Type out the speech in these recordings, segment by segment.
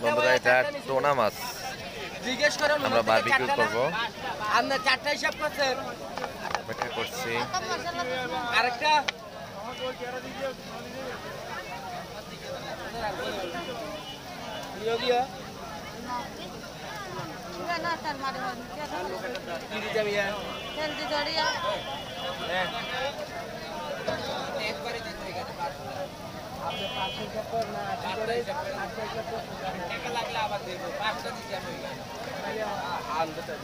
বন্ধুরা এটা টোনা মাছ জিজ্ঞেস করো আমরা বারবিকিউ করব। আমরা 4টা হিসাব করছেন অপেক্ষা করছি। আরেকটা দিও দিও না তার মারে কি দিতে মিয়া তেল দি জড়িয়া হ্যাঁ একবারে দিতে গেছে আপনি 500 হিসাব কর না 500 হিসাব টাকা লাগলে আবার দেব 500 দিতে আমি আনতে চাই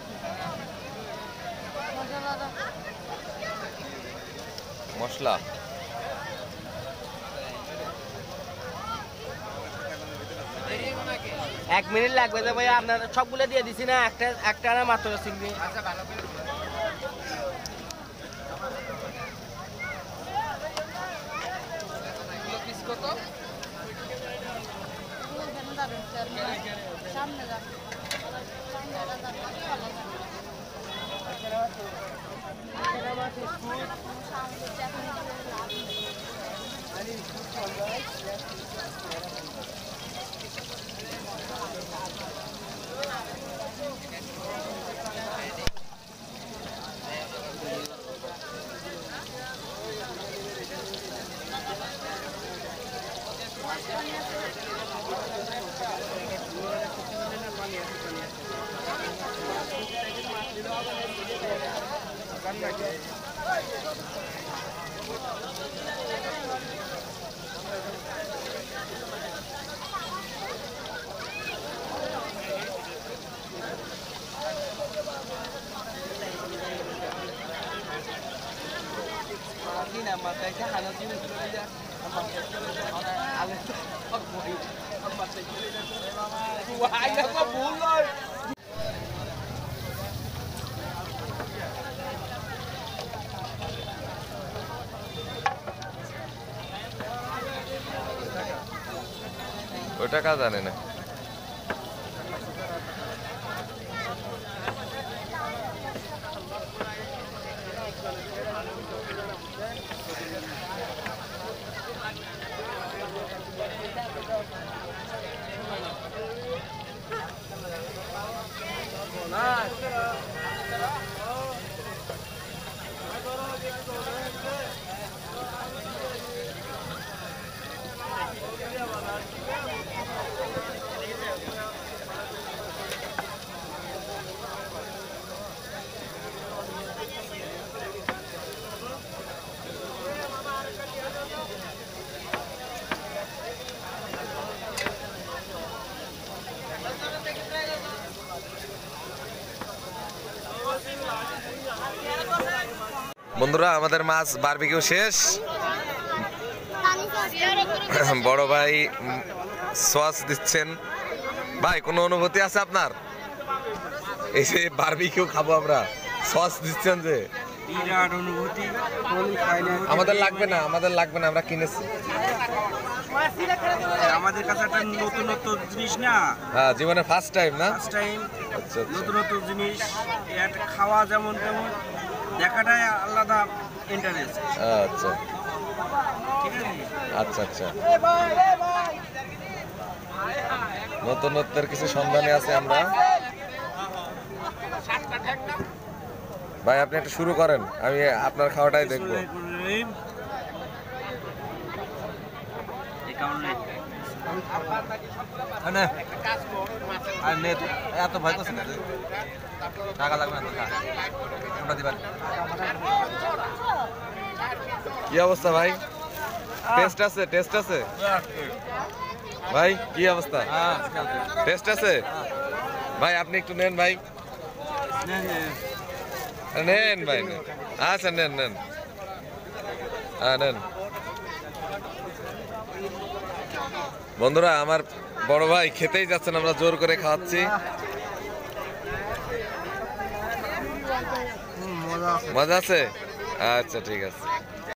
মশলা 1 মিনিট লাগবে তো ভাই আপনারা সবগুলো দিয়ে দিছি না একটা না মাত্র চিংড়ি আচ্ছা ভালো করে পিস কত সামনে যা না মাথায় হানা দিয়ে চলে যা আলে সব বই মাথায় চলে যা ওয়াই না কো ভুল নয় ওটা কাজ জানে না। বন্ধুরা আমাদের মাছ বারবিকিউ শেষ। বড় ভাই সস দিচ্ছেন। ভাই কোনো অনুভূতি আছে আপনার? এই যে বারবিকিউ খাবো আমরা, সস দিচ্ছেন যে বিরাট অনুভূতি। আমাদের লাগবে না, আমাদের লাগবে না, আমরা কিনেছি। আমাদের কাছে একটা নতুনত্ব জিনিস না, হ্যাঁ জীবনে ফার্স্ট টাইম না? ফার্স্ট টাইম আচ্ছা আচ্ছা নতুনত্ব জিনিস, এটা খাওয়া যেমন তেমন দেখাটাই আলাদা ইন্টারেস্ট। আচ্ছা ঠিক আছে, আচ্ছা আচ্ছা নতুনত্বের কিছু সন্ধানে আছে আমরা। ভাই আপনি একটু শুরু করেন, আমি আপনার খাওয়াটাই দেখবো। এত ভয় করছে না, টাকা লাগবে না। কি অবস্থা ভাই? টেস্ট আছে? টেস্ট আছে ভাই? কি অবস্থা? টেস্ট আছে ভাই? আপনি একটু নেন ভাই, নেন ভাই নেন। আচ্ছা নেন নেন, হ্যাঁ নেন। বন্ধুরা আমার বড় ভাই খেতেই যাচ্ছেন, আমরা জোর করে খাওয়াচ্ছি। মজা আছে? আচ্ছা ঠিক আছে।